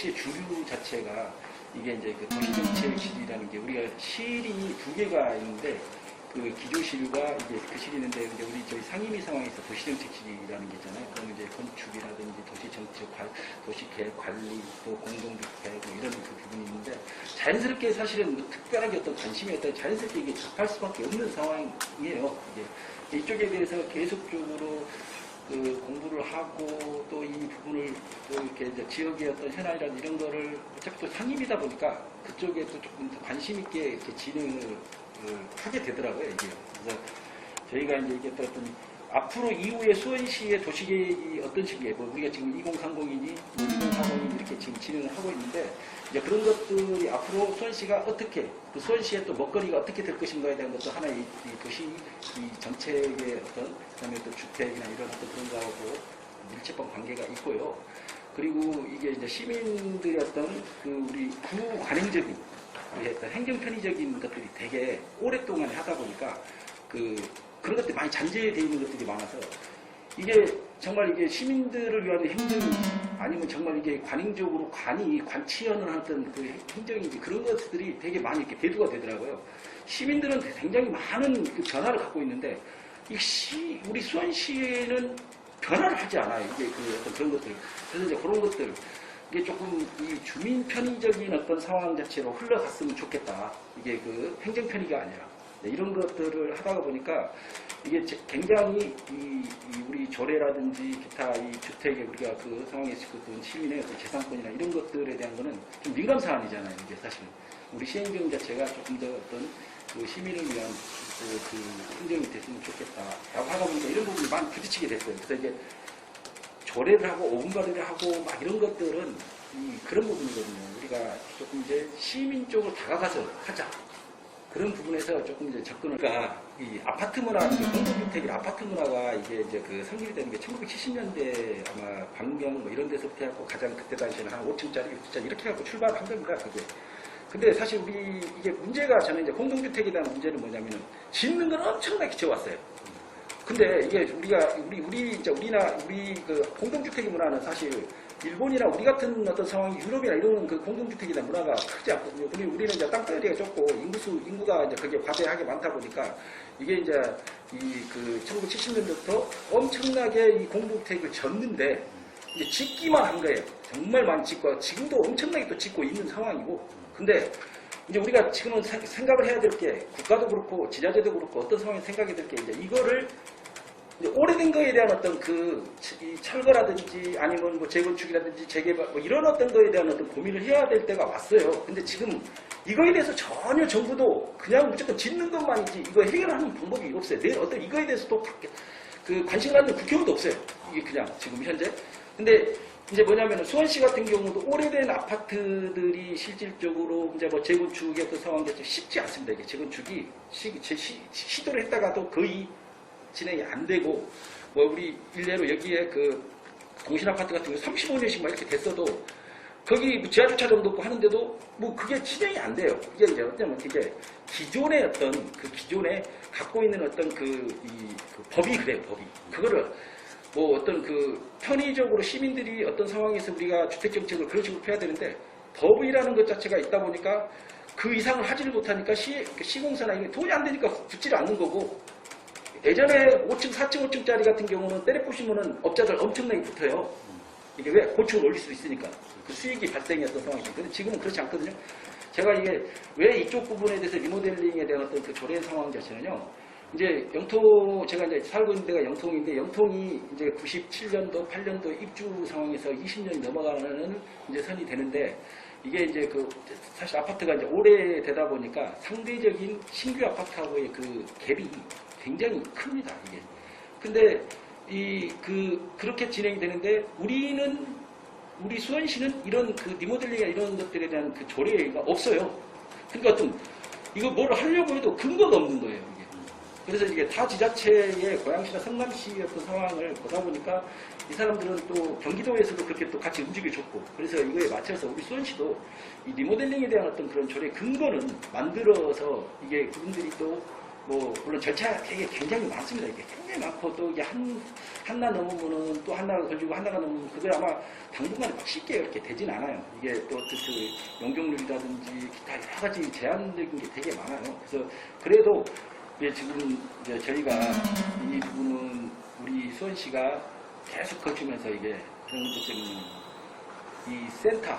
도시의 주류 자체가 이게 이제 그 도시정책실이라는 게 우리가 실이 두 개가 있는데 그 기조실과 이제 그 실이 있는데 이제 우리 저희 상임위 상황에서 도시정책실이라는 게 있잖아요. 그럼 이제 건축이라든지 도시정책, 도시계획 관리, 또 공동주택 뭐 이런 그 부분이 있는데 자연스럽게 사실은 뭐 특별하게 어떤 관심이 있다 자연스럽게 이게 접할 수밖에 없는 상황이에요. 이게 이쪽에 대해서 계속적으로 그 공부를 하고 또 이 부분을 또 이렇게 이제 지역의 어떤 현안이라든지 이런 거를 어차피 또 상임이다 보니까 그쪽에 또 조금 더 관심 있게 이렇게 진행을 하게 되더라고요, 이게. 그래서 저희가 이제 이게 또 어떤 앞으로 이후에 수원시의 도시계획이 어떤 식이에요? 뭐 우리가 지금 2030이니 2040이니 이렇게 지금 진행을 하고 있는데 이제 그런 것들이 앞으로 수원시가 어떻게 그 수원시의 또 먹거리가 어떻게 될 것인가에 대한 것도 하나의 이 도시 이 정책의 어떤 그다음에 또 주택이나 이런 어떤 그런 거하고 밀접한 관계가 있고요. 그리고 이게 이제 시민들의 어떤 그 우리 구 관행적인 어떤 행정 편의적인 것들이 되게 오랫동안 하다 보니까 그런 것들이 많이 잔재되어 있는 것들이 많아서 이게 정말 이게 시민들을 위한 행정인지 아니면 정말 이게 관행적으로 관치연을 하던 그 행정인지 그런 것들이 되게 많이 이렇게 대두가 되더라고요. 시민들은 굉장히 많은 그 변화를 갖고 있는데 우리 수원시에는 변화를 하지 않아요. 이게 그 어떤 그런 것들. 그래서 이제 그런 것들 이게 조금 이 주민 편의적인 어떤 상황 자체로 흘러갔으면 좋겠다. 이게 그 행정 편의가 아니라 이런 것들을 하다가 보니까 이게 굉장히 우리 조례라든지 기타 이 주택에 우리가 그 상황에서 그 시민의 어떤 재산권이나 이런 것들에 대한 거는 좀 민감 사안이잖아요. 이게 사실 우리 시행령 자체가 조금 더 어떤 그 시민을 위한 그 행정이 됐으면 좋겠다라고 하다 보니까 이런 부분이 많이 부딪히게 됐어요. 그래서 이제 조례를 하고 오분과를 하고 막 이런 것들은 그런 부분이거든요. 우리가 조금 이제 시민 쪽으로 다가가서 하자. 그런 부분에서 조금 이제 접근을, 그러니까 이 아파트 문화, 공동주택이 아파트 문화가 이게 이제 그 성립이 되는 게 1970년대 아마 광명 뭐 이런 데서부터 해갖고 가장 그때 당시에는 한 5층짜리, 6층짜리 이렇게 해갖고 출발한 겁니다. 그게. 근데 사실 이게 문제가 저는 이제 공동주택에 대한 문제는 뭐냐면은 짓는 건 엄청나게 지어왔어요. 근데 이게 우리 그 공동주택의 문화는 사실 일본이나 우리 같은 어떤 상황이 유럽이나 이런 그 공동주택에 대한 문화가 크지 않거든요. 그리고 우리는 이제 땅덩어리가 좁고 인구가 이제 그게 과대하게 많다 보니까 이게 이제 그 1970년부터 엄청나게 이 공동주택을 졌는데 이제 짓기만 한 거예요. 정말 많이 짓고 지금도 엄청나게 또 짓고 있는 상황이고. 근데 이제 우리가 지금은 생각을 해야 될 게 국가도 그렇고 지자체도 그렇고 어떤 상황에 생각이 될 게 이제 이거를 이제 오래된 거에 대한 어떤 이 철거라든지 아니면 뭐 재건축이라든지 재개발 뭐 이런 어떤 거에 대한 어떤 고민을 해야 될 때가 왔어요. 근데 지금 이거에 대해서 전혀 정부도 그냥 무조건 짓는 것만이지 이거 해결하는 방법이 없어요. 어떤 이거에 대해서도 그 관심 갖는 국회의원도 없어요. 이게 그냥 지금 현재. 근데 이제 뭐냐면 수원시 같은 경우도 오래된 아파트들이 실질적으로 이제 뭐 재건축의 어떤 상황이 쉽지 않습니다. 이게 재건축이 시도를 했다가도 거의 진행이 안 되고, 뭐 우리 일례로 여기에 그 공신아파트 같은 경우 35년씩 막 이렇게 됐어도 거기 뭐 지하주차장도 없고 하는데도 뭐 그게 진행이 안 돼요. 이게 이제 어쩌면 그게 기존의 어떤 그 기존에 갖고 있는 어떤 그 법이 그래요, 법이. 그거를 뭐 어떤 그 편의적으로 시민들이 어떤 상황에서 우리가 주택정책을 그런 식으로 펴야 되는데 법이라는 것 자체가 있다 보니까 그 이상을 하지를 못하니까 시공사나 이게 돈이 안 되니까 붙지를 않는 거고, 예전에 5층, 4층, 5층짜리 같은 경우는 때려 부시면은 업자들 엄청나게 붙어요. 이게 왜? 고층을 올릴 수 있으니까. 그 수익이 발생했던 상황이죠. 근데 지금은 그렇지 않거든요. 제가 이게 왜 이쪽 부분에 대해서 리모델링에 대한 어떤 그 조례 상황 자체는요. 이제 제가 이제 살고 있는 데가 영통인데, 영통이 이제 97년도, 8년도 입주 상황에서 20년이 넘어가는 이제 선이 되는데, 이게 이제 사실 아파트가 이제 오래되다 보니까 상대적인 신규 아파트하고의 그 갭이 굉장히 큽니다, 이게. 근데 그렇게 진행이 되는데, 우리 수원시는 이런 그 리모델링이나 이런 것들에 대한 그 조례가 없어요. 그러니까 이거 뭘 하려고 해도 근거가 없는 거예요, 이게. 그래서 이게 타 지자체의 고양시나 성남시의 어떤 상황을 보다 보니까 이 사람들은 또 경기도에서도 그렇게 또 같이 움직여줬고, 그래서 이거에 맞춰서 우리 수원시도 이 리모델링에 대한 어떤 그런 조례 근거는 만들어서 이게 그분들이 또 뭐 물론 절차가 되게 굉장히 많습니다. 이게 굉장히 많고 또 이게 한나 넘으면은 또 한나가 걸리고 한나가 넘으면 그걸 아마 당분간에 막 쉽게 이렇게 되진 않아요. 이게 또 그 용적률이라든지 기타 여러 가지 제한적인 게 되게 많아요. 그래서 그래도 이제 지금 이제 저희가 이 부분은 우리 수원시가 계속 거치면서 이게 그런 것들 때문에 이 센터,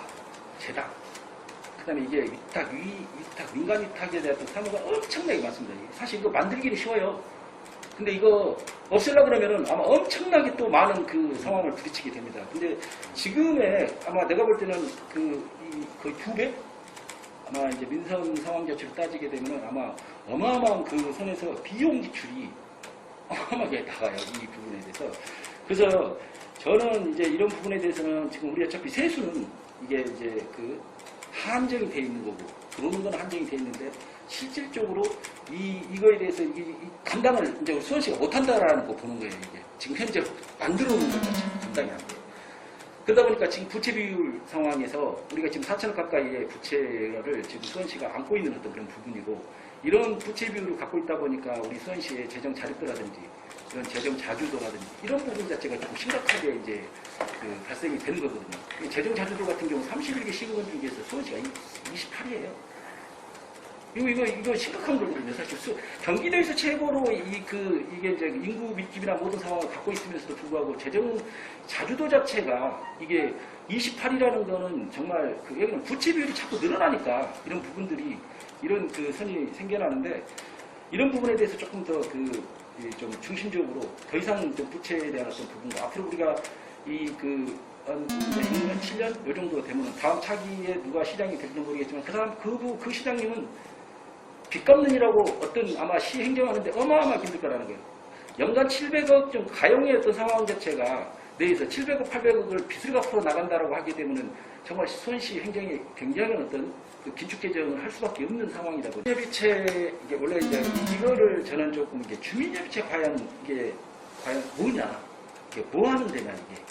재단, 그 다음에 이게 위탁, 위탁, 민간 위탁에 대한 사무가 엄청나게 많습니다. 사실 이거 만들기는 쉬워요. 근데 이거 없애려고 그러면은 아마 엄청나게 또 많은 그 상황을 부딪히게 됩니다. 근데 지금의 아마 내가 볼 때는 거의 2배? 아마 이제 민선 상황 자체를 따지게 되면은 아마 어마어마한 그 선에서 비용 지출이 어마어마하게 나가요. 이 부분에 대해서. 그래서 저는 이제 이런 부분에 대해서는 지금 우리 어차피 세수는 이게 이제 그 한정이 돼 있는 거고 들어오는 건 한정이 돼 있는데 실질적으로 이거에 대해서 이 감당을 이제 수원시가 못한다라는 거 보는 거예요. 이게 지금 현재 만들어 놓은 것 자체 감당이 안 돼요. 그러다 보니까 지금 부채 비율 상황에서 우리가 지금 4천억 가까이의 부채를 지금 수원시가 안고 있는 어떤 그런 부분이고 이런 부채 비율을 갖고 있다 보니까 우리 수원시의 재정 자립도라든지 이런 재정 자주도라든지 이런 부분 자체가 좀 심각하게 이제 그 발생이 되는 거거든요. 재정 자주도 같은 경우 31개 시군 중에서 수원시가 28이에요. 이거 심각한 거거든요. 사실 경기도에서 최고로 이게 이제 인구 밀집이나 모든 상황을 갖고 있으면서도 불구하고 재정 자주도 자체가 이게 28이라는 거는 정말 여기는 부채 비율이 자꾸 늘어나니까 이런 부분들이 이런 그 선이 생겨나는데 이런 부분에 대해서 조금 더 좀 중심적으로 더 이상 좀 부채에 대한 어떤 부분과 앞으로 우리가 한 6년, 7년 요 정도 되면 다음 차기에 누가 시장이 될지는 모르겠지만 그 시장님은 빚 갚는이라고 어떤 아마 시 행정하는데 어마어마하게 힘들 거라는 거예요. 연간 700억 좀 가용의 어떤 상황 자체가 내에서 700억, 800억을 빚을 갚으러 나간다라고 하게 되면은 정말 수원시 행정에 굉장한 어떤 긴축 재정을 할 수밖에 없는 상황이라고. 주민협의체 이게 원래 이제 이거를 저는 조금 이게 주민협의체 과연 뭐냐, 이게 뭐 하는 데냐 이게.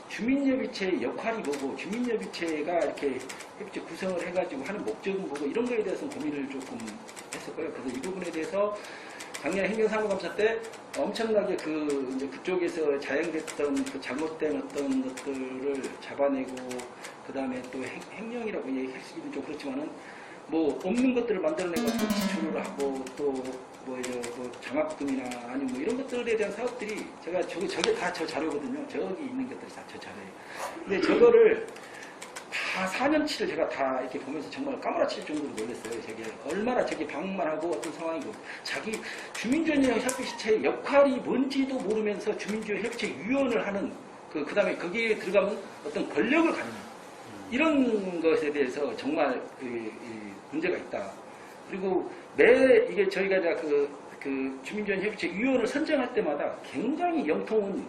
주민협의체의 역할이 뭐고 주민협의체가 이렇게 협의체 구성을 해가지고 하는 목적은 뭐고 이런 거에 대해서 고민을 조금 했었고요. 그래서 이 부분에 대해서 작년 행정사무감사 때 엄청나게 이제 그쪽에서 자행됐던 그 잘못된 어떤 것들을 잡아내고 그 다음에 또 횡령이라고 얘기하시기는 좀 그렇지만은 뭐 없는 것들을 만들어내고 지출을 하고 또 뭐 장학금이나 아니면 뭐 이런 것들에 대한 사업들이 저게 다 저 자료거든요. 저기 있는 것들이 다 저 자료예요. 근데 저거를 다 4년치를 제가 다 이렇게 보면서 정말 까무라칠 정도로 놀랐어요. 저게 얼마나 저게 방만하고 어떤 상황이고 자기 주민주민 협의체의 역할이 뭔지도 모르면서 주민주민 협의체 위원을 하는 그 다음에 거기에 들어가면 어떤 권력을 갖는 이런 것에 대해서 정말 문제가 있다. 그리고 이게 저희가 그 주민주민 협의체 위원을 선정할 때마다 굉장히 영통은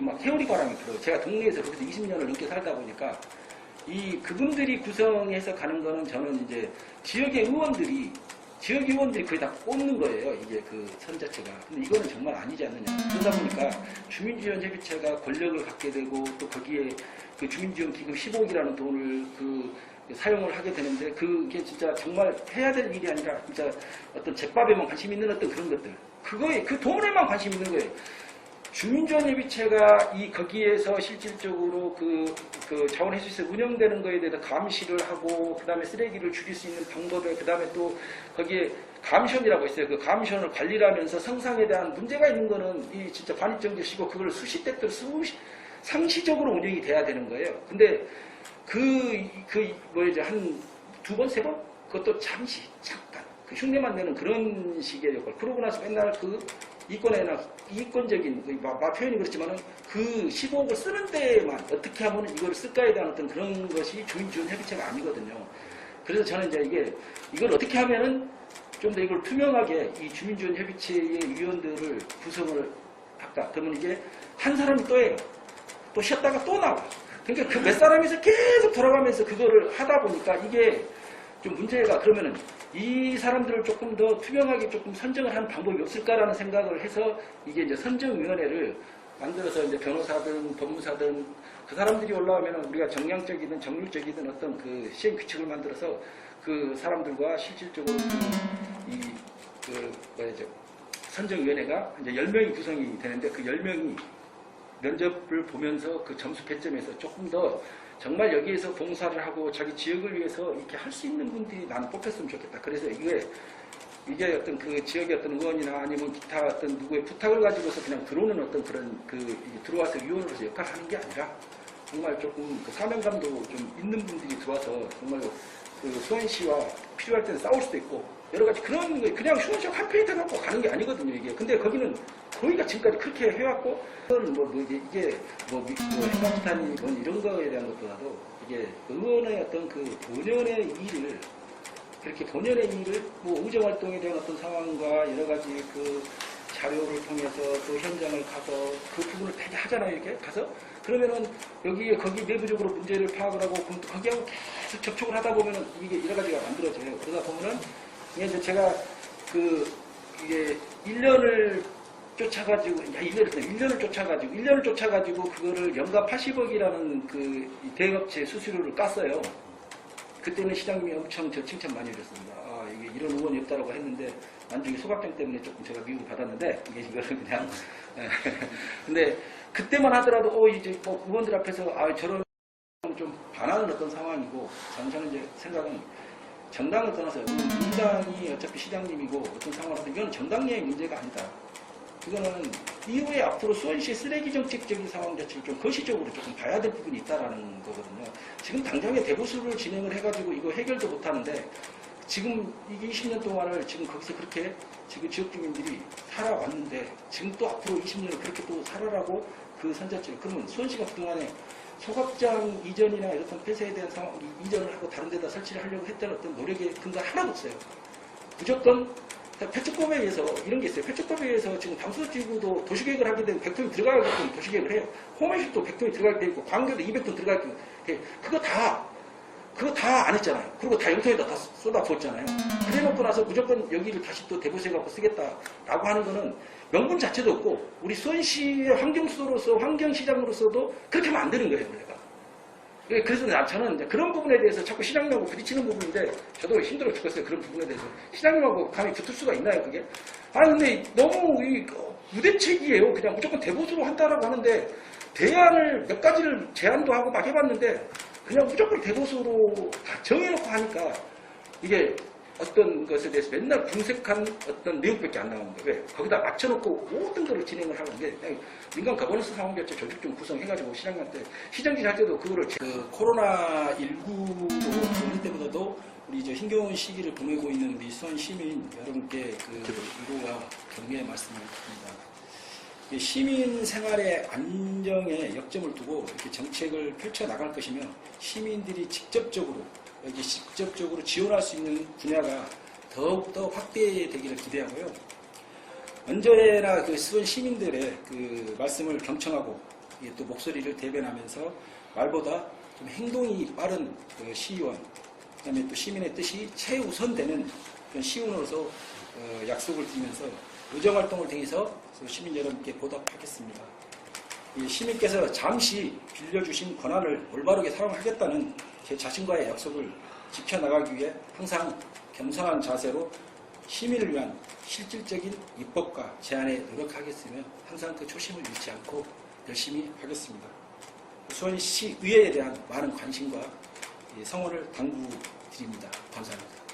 막 세월이 바람이 불어요. 제가 동네에서 거기서 20년을 넘게 살다 보니까 그분들이 구성해서 가는 거는 저는 이제 지역 의원들이 거의 다 꼽는 거예요. 이게 그 선 자체가. 근데 이거는 정말 아니지 않느냐. 그러다 보니까 주민지원 협의체가 권력을 갖게 되고 또 거기에 그 주민지원 기금 15억이라는 돈을 사용을 하게 되는데 그게 진짜 정말 해야 될 일이 아니라 진짜 어떤 잿밥에만 관심 있는 어떤 그런 것들. 그 돈에만 관심 있는 거예요. 주민지원협의체가 거기에서 실질적으로 그 자원회수시설 운영되는 거에 대해서 감시를 하고, 그 다음에 쓰레기를 줄일 수 있는 방법에, 그 다음에 또 거기에 감시원이라고 있어요. 그 감시원을 관리를 하면서 성상에 대한 문제가 있는 거는 진짜 반입정지시고 그걸 수시대들 상시적으로 운영이 돼야 되는 거예요. 근데 한 2번, 3번? 그것도 잠깐, 흉내만 내는 그런 식의 역할. 그러고 나서 맨날 이권적인, 표현이 그렇지만은 그 15억을 쓰는 데에만 어떻게 하면 이걸 쓸까에 대한 어떤 그런 것이 주민지원 협의체가 아니거든요. 그래서 저는 이제 이걸 어떻게 하면은 좀 더 이걸 투명하게 이 주민지원 협의체의 위원들을 구성을 할까. 그러면 이제 한 사람이 또 해요. 또 쉬었다가 또 나와. 그러니까 그 몇 사람이서 계속 돌아가면서 그거를 하다 보니까 이게 좀 문제가, 그러면은 이 사람들을 조금 더 투명하게 조금 선정을 하는 방법이 없을까라는 생각을 해서 이게 이제 선정위원회를 만들어서 이제 변호사든 법무사든 그 사람들이 올라오면 우리가 정량적이든 정률적이든 어떤 그 시행 규칙을 만들어서 그 사람들과 실질적으로 선정위원회가 이제 10명이 구성이 되는데 그 10명이 면접을 보면서 그 점수 배점에서 조금 더 정말 여기에서 봉사를 하고 자기 지역을 위해서 이렇게 할 수 있는 분들이 나는 뽑혔으면 좋겠다. 그래서 이게 어떤 그 지역의 어떤 의원이나 아니면 기타 어떤 누구의 부탁을 가지고서 그냥 들어오는 어떤 그런 들어와서 위원으로서 역할을 하는 게 아니라 정말 조금 그 사명감도 좀 있는 분들이 들어와서 정말 그 수원시와 필요할 때는 싸울 수도 있고 여러 가지 그런 거 그냥 수원시와 한 페이지 갖고 가는 게 아니거든요, 이게. 근데 거기는 거기가 지금까지 그렇게 해왔고 이게 행방탄이 뭐 이런 거에 대한 것보다도 이게 의원의 어떤 그 본연의 일을 그렇게 본연의 일을 뭐 의정활동에 대한 어떤 상황과 여러 가지 그 자료를 통해서 또 현장을 가서 그 부분을 되게 하잖아요, 이렇게 가서. 그러면은 거기 내부적으로 문제를 파악을 하고 거기하고 계속 접촉을 하다 보면은 이게 여러 가지가 만들어져요. 그러다 보면은 이제 제가 이게 1년을 쫓아가지고 1년을 쫓아가지고 그거를 연간 80억이라는 그 대업체 수수료를 깠어요. 그때는 시장님이 엄청 저 칭찬 많이 해줬습니다. 아, 이게 이런 의원이 없다라고 했는데 나중에 소각장 때문에 조금 제가 미국을 받았는데 이거를 그냥 근데 그때만 하더라도 이제 뭐 의원들 앞에서 저런 좀 반하는 어떤 상황이고 저는 이제 생각은 정당을 떠나서 민당이 어차피 시장님이고 어떤 상황에서 이건 정당의 문제가 아니다. 이거는 이후에 앞으로 수원시의 쓰레기 정책적인 상황 자체를 좀 거시적으로 조금 봐야 될 부분이 있다라는 거거든요. 지금 당장에 대보수를 진행을 해가지고 이거 해결도 못하는데 지금 이게 20년 동안을 지금 거기서 그렇게 지금 지역 주민들이 살아왔는데 지금 또 앞으로 20년을 그렇게 또 살아라고 그 선자체를 그러면 수원시가 그동안에 소각장 이전이나 이런 폐쇄에 대한 상황 이전을 하고 다른 데다 설치를 하려고 했던 어떤 노력의 근거가 하나도 없어요. 무조건 폐축법에 의해서 이런 게 있어요. 폐축법에 의해서 지금 담수지구도 도시계획을 하게 되면 100톤이 들어가게끔 도시계획을 해요. 호메식도 100톤이 들어갈 때 있고 광교도 200톤 들어갈 때 있고 그거 다 안 했잖아요. 그리고 다 영통에다 다 쏟아부었잖아요. 그래놓고 나서 무조건 여기를 다시 또 대보수해갖고 쓰겠다라고 하는 거는 명분 자체도 없고 우리 수원시의 환경수로서 환경시장으로서도 그렇게 하면 안 되는 거예요. 그래서 저는 이제 그런 부분에 대해서 자꾸 시장님하고 부딪히는 부분인데 저도 힘들어 죽겠어요. 그런 부분에 대해서. 시장님하고 감히 붙을 수가 있나요, 그게? 근데 너무 무대책이에요. 그냥 무조건 대보수로 한다라고 하는데 대안을 몇 가지를 제안도 하고 막 해봤는데 그냥 무조건 대보수로 다 정해놓고 하니까 이게 어떤 것에 대해서 맨날 궁색한 어떤 내용밖에 안 나오는 거예요. 왜? 거기다 맞춰놓고 모든 걸 진행을 하는 게 민간 거버넌스 상황결제 조직 좀 구성해가지고 시장님한테 시장직 할 때도 그거를 코로나19로 그럴 때보다도 우리 힘겨운 시기를 보내고 있는 우리 수원 시민 여러분께 위로와 격려의 말씀을 드립니다. 시민 생활의 안정에 역점을 두고 이렇게 정책을 펼쳐 나갈 것이며 시민들이 직접적으로 지원할 수 있는 분야가 더욱더 확대되기를 기대하고요. 언제나 수원 시민들의 말씀을 경청하고 또 목소리를 대변하면서 말보다 좀 행동이 빠른 시의원, 그다음에 또 시민의 뜻이 최우선되는 그런 시의원으로서 약속을 드리면서 의정활동을 통해서 시민 여러분께 보답하겠습니다. 시민께서 잠시 빌려주신 권한을 올바르게 사용하겠다는 제 자신과의 약속을 지켜나가기 위해 항상 겸손한 자세로 시민을 위한 실질적인 입법과 제안에 노력하겠으며 항상 그 초심을 잃지 않고 열심히 하겠습니다. 수원시 의회에 대한 많은 관심과 성원을 당부드립니다. 감사합니다.